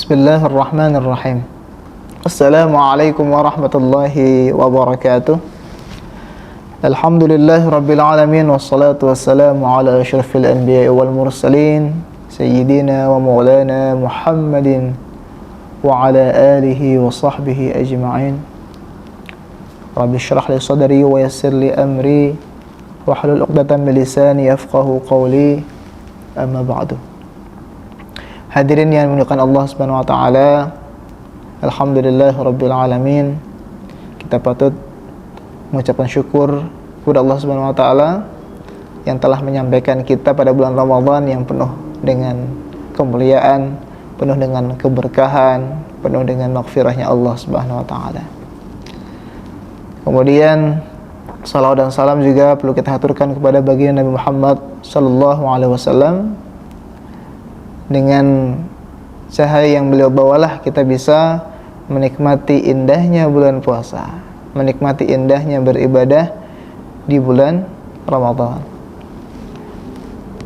Bismillahirrahmanirrahim. Assalamualaikum warahmatullahi wabarakatuh. Alhamdulillahirabbil alamin wassalatu wassalamu ala asyrafil anbiya'i wal mursalin sayyidina wa maulana Muhammadin wa ala alihi wa sahbihi ajma'in. Rabbi shrah li sadri wa yassir li amri wahlul 'uqdatam min lisani yafqahu qawli. Amma ba'du. Hadirin yang dimuliakan Allah Subhanahu wa taala, alhamdulillahirabbil alamin. Kita patut mengucapkan syukur kepada Allah Subhanahu wa taala yang telah menyampaikan kita pada bulan Ramadan yang penuh dengan kemuliaan, penuh dengan keberkahan, penuh dengan maghfirahnya Allah Subhanahu wa taala. Kemudian salawat dan salam juga perlu kita haturkan kepada baginda Nabi Muhammad sallallahu alaihi wasallam. Dengan cahaya yang beliau bawalah kita bisa menikmati indahnya bulan puasa, menikmati indahnya beribadah di bulan Ramadan.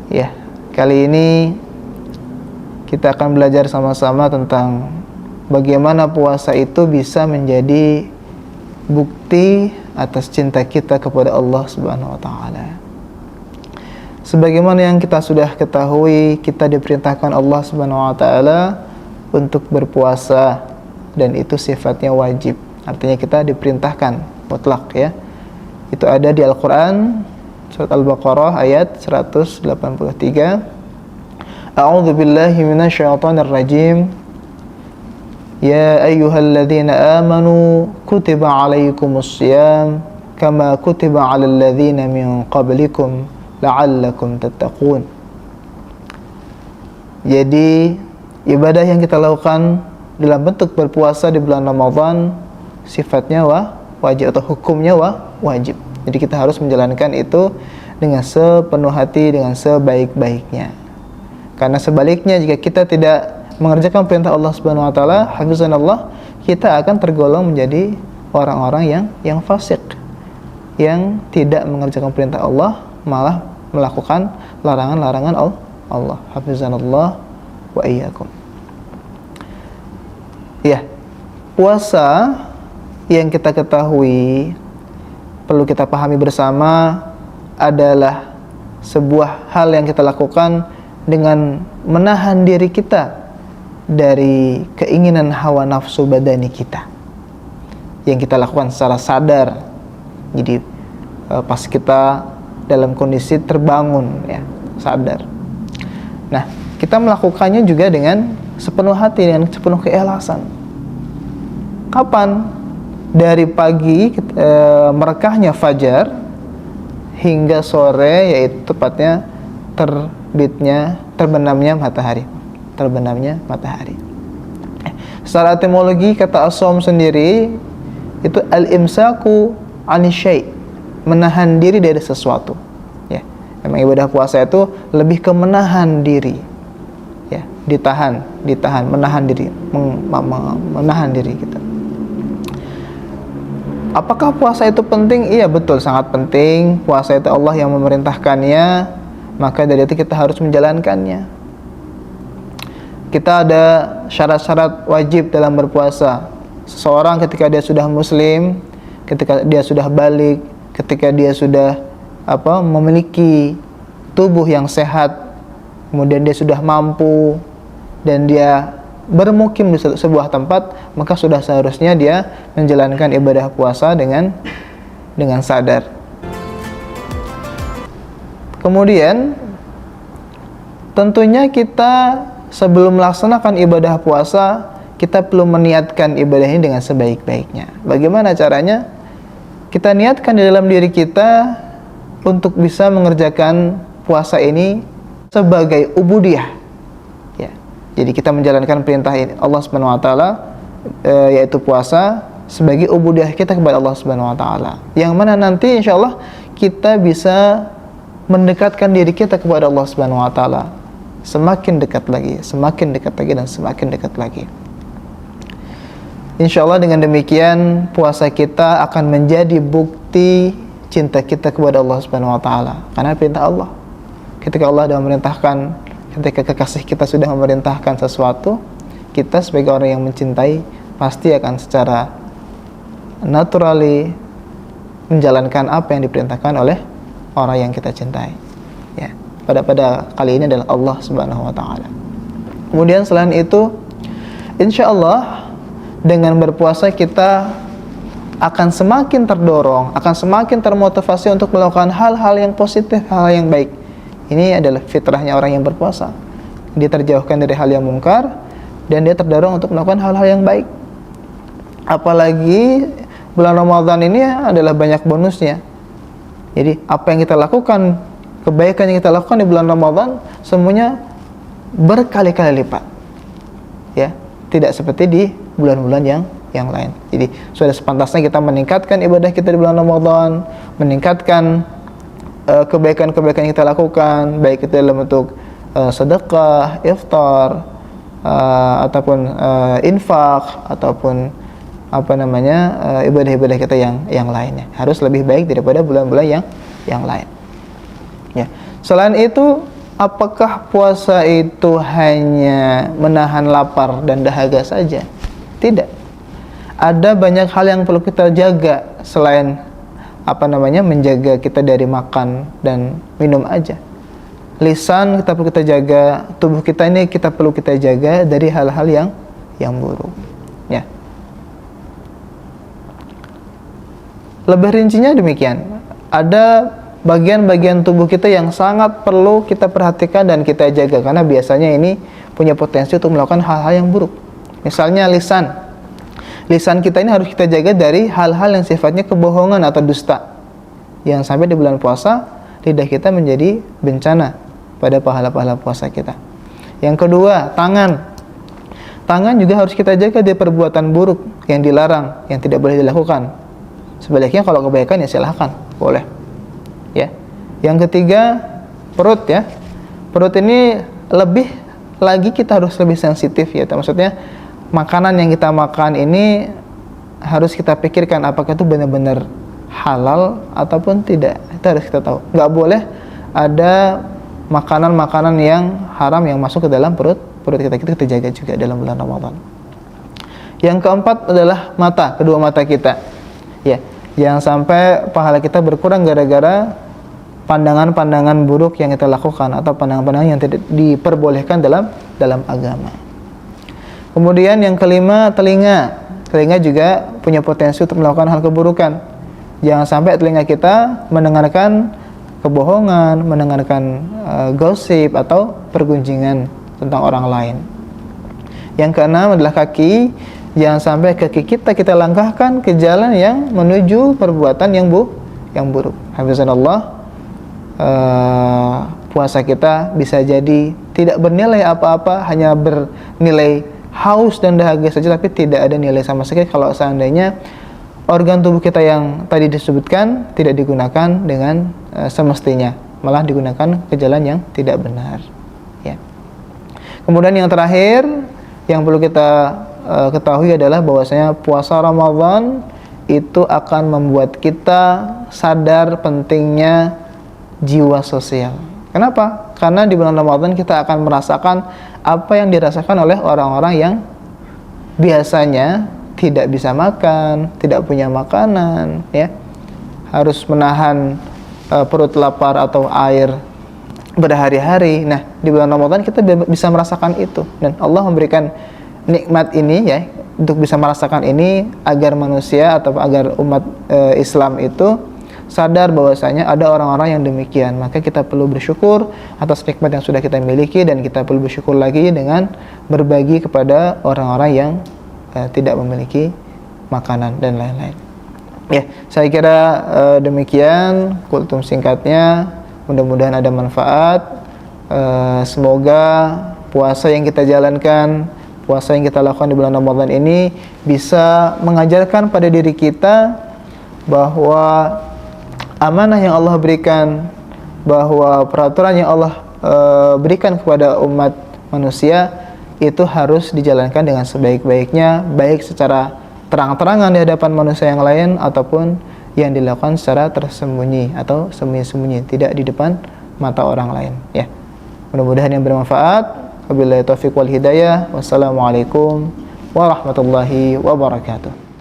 Ya, kali ini kita akan belajar sama-sama tentang bagaimana puasa itu bisa menjadi bukti atas cinta kita kepada Allah Subhanahu wa taala. Sebagaimana yang kita sudah ketahui, kita diperintahkan Allah Subhanahu wa taala untuk berpuasa dan itu sifatnya wajib. Artinya kita diperintahkan mutlak, ya. Itu ada di Al-Qur'an surat Al-Baqarah ayat 183. A'udzu billahi minasyaitonir rajim. Ya ayyuhalladzina amanu kutiba 'alaikumus shiyam kama kutiba 'alal ladzina min qablikum la'allakum tattaqun. Jadi ibadah yang kita lakukan dalam bentuk berpuasa di bulan Ramadan sifatnya wajib atau hukumnya wajib. Jadi kita harus menjalankan itu dengan sepenuh hati, dengan sebaik-baiknya. Karena sebaliknya jika kita tidak mengerjakan perintah Allah Subhanahu wa taala, hafizanallah, kita akan tergolong menjadi orang-orang yang fasik, yang tidak mengerjakan perintah Allah, malah melakukan larangan-larangan Allah. Hafizanallah wa iyyakum. Ya, puasa yang kita ketahui perlu kita pahami bersama adalah sebuah hal yang kita lakukan dengan menahan diri kita dari keinginan hawa nafsu badani kita yang kita lakukan secara sadar. Jadi pas kita dalam kondisi terbangun, ya, sadar. Nah, kita melakukannya juga dengan sepenuh hati, dengan sepenuh keikhlasan. Kapan? Dari pagi merekahnya fajar hingga sore, yaitu tepatnya terbenamnya matahari. Secara etimologi kata as-shaum sendiri itu al-imsaku 'ani syai', menahan diri dari sesuatu. Ya, memang ibadah puasa itu lebih ke menahan diri. Ya, ditahan, menahan diri, menahan diri kita. Apakah puasa itu penting? Iya, betul, sangat penting. Puasa itu Allah yang memerintahkannya, maka dari itu kita harus menjalankannya. Kita ada syarat-syarat wajib dalam berpuasa. Seseorang ketika dia sudah muslim, ketika dia sudah balik, ketika dia sudah memiliki tubuh yang sehat, kemudian dia sudah mampu dan dia bermukim di sebuah tempat, maka sudah seharusnya dia menjalankan ibadah puasa dengan sadar. Kemudian tentunya kita sebelum melaksanakan ibadah puasa, kita perlu meniatkan ibadah ini dengan sebaik-baiknya. Bagaimana caranya? Kita niatkan di dalam diri kita untuk bisa mengerjakan puasa ini sebagai ubudiyah. Ya. Jadi kita menjalankan perintah ini Allah Subhanahu wa taala, yaitu puasa, sebagai ubudiyah kita kepada Allah Subhanahu wa taala. Yang mana nanti insyaallah kita bisa mendekatkan diri kita kepada Allah Subhanahu wa taala. Semakin dekat lagi dan semakin dekat lagi. InsyaAllah dengan demikian puasa kita akan menjadi bukti cinta kita kepada Allah Subhanahu wa taala. Karena perintah Allah. Ketika Allah sudah memerintahkan, ketika kekasih kita sudah memerintahkan sesuatu, kita sebagai orang yang mencintai pasti akan secara naturally menjalankan apa yang diperintahkan oleh orang yang kita cintai. Ya, pada kali ini adalah Allah Subhanahu wa taala. Kemudian selain itu, insya Allah dengan berpuasa kita akan semakin terdorong, akan semakin termotivasi untuk melakukan hal-hal yang positif, hal yang baik. Ini adalah fitrahnya orang yang berpuasa. Dia terjauhkan dari hal yang mungkar dan dia terdorong untuk melakukan hal-hal yang baik. Apalagi bulan Ramadan ini adalah banyak bonusnya. Jadi apa yang kita lakukan, kebaikan yang kita lakukan di bulan Ramadan semuanya berkali-kali lipat. Ya, tidak seperti di bulan-bulan yang lain. Jadi sudah sepantasnya kita meningkatkan ibadah kita di bulan Ramadan, meningkatkan kebaikan-kebaikan yang kita lakukan, baik itu dalam bentuk sedekah, iftar, ataupun infak, ataupun ibadah-ibadah kita yang lainnya. Harus lebih baik daripada bulan-bulan yang lain. Ya. Selain itu, apakah puasa itu hanya menahan lapar dan dahaga saja? Tidak. Ada banyak hal yang perlu kita jaga selain menjaga kita dari makan dan minum aja. Lisan kita perlu kita jaga, tubuh kita ini kita perlu kita jaga dari hal-hal yang buruk. Ya. Lebih rincinya demikian. Ada bagian-bagian tubuh kita yang sangat perlu kita perhatikan dan kita jaga karena biasanya ini punya potensi untuk melakukan hal-hal yang buruk. Misalnya lisan. Lisan kita ini harus kita jaga dari hal-hal yang sifatnya kebohongan atau dusta. Yang sampai di bulan puasa, lidah kita menjadi bencana pada pahala-pahala puasa kita. Yang kedua, tangan. Tangan juga harus kita jaga dari perbuatan buruk yang dilarang, yang tidak boleh dilakukan. Sebaliknya kalau kebaikan ya silahkan, boleh. Ya. Yang ketiga, perut ya. Perut ini lebih lagi kita harus lebih sensitif ya. Maksudnya makanan yang kita makan ini harus kita pikirkan apakah itu benar-benar halal ataupun tidak. Itu harus kita tahu. Nggak boleh ada makanan-makanan yang haram yang masuk ke dalam perut kita. Kita jaga juga dalam bulan Ramadan. Yang keempat adalah mata, kedua mata kita. Ya, jangan sampai pahala kita berkurang gara-gara pandangan-pandangan buruk yang kita lakukan atau pandangan-pandangan yang tidak diperbolehkan dalam agama. Kemudian yang kelima, telinga. Telinga juga punya potensi untuk melakukan hal keburukan. Jangan sampai telinga kita mendengarkan kebohongan, mendengarkan gosip atau pergunjingan tentang orang lain. Yang keenam adalah kaki. Jangan sampai kaki kita langkahkan ke jalan yang menuju perbuatan yang buruk. Hafizanallah. Puasa kita bisa jadi tidak bernilai apa-apa, hanya bernilai haus dan dahaga saja, tapi tidak ada nilai sama sekali kalau seandainya organ tubuh kita yang tadi disebutkan tidak digunakan dengan semestinya, malah digunakan ke jalan yang tidak benar. Ya. Kemudian yang terakhir yang perlu kita ketahui adalah bahwasanya puasa Ramadan itu akan membuat kita sadar pentingnya jiwa sosial. Kenapa? Karena di bulan Ramadan kita akan merasakan apa yang dirasakan oleh orang-orang yang biasanya tidak bisa makan, tidak punya makanan, ya, harus menahan perut lapar atau air berhari-hari. Nah, di bulan Ramadan kita bisa merasakan itu, dan Allah memberikan nikmat ini ya untuk bisa merasakan ini agar manusia atau agar umat Islam itu sadar bahwasanya ada orang-orang yang demikian. Maka kita perlu bersyukur atas nikmat yang sudah kita miliki, dan kita perlu bersyukur lagi dengan berbagi kepada orang-orang yang tidak memiliki makanan dan lain-lain. Ya, saya kira demikian kultum singkatnya. Mudah-mudahan ada manfaat. Semoga puasa yang kita jalankan, puasa yang kita lakukan di bulan Ramadan ini bisa mengajarkan pada diri kita bahwa amanah yang Allah berikan, bahwa peraturan yang Allah berikan kepada umat manusia itu harus dijalankan dengan sebaik-baiknya, baik secara terang-terangan di hadapan manusia yang lain ataupun yang dilakukan secara tersembunyi atau sembunyi-sembunyi, tidak di depan mata orang lain. Ya, mudah-mudahan yang bermanfaat. Wabillahi taufiq wal hidayah. Wassalamualaikum warahmatullahi wabarakatuh.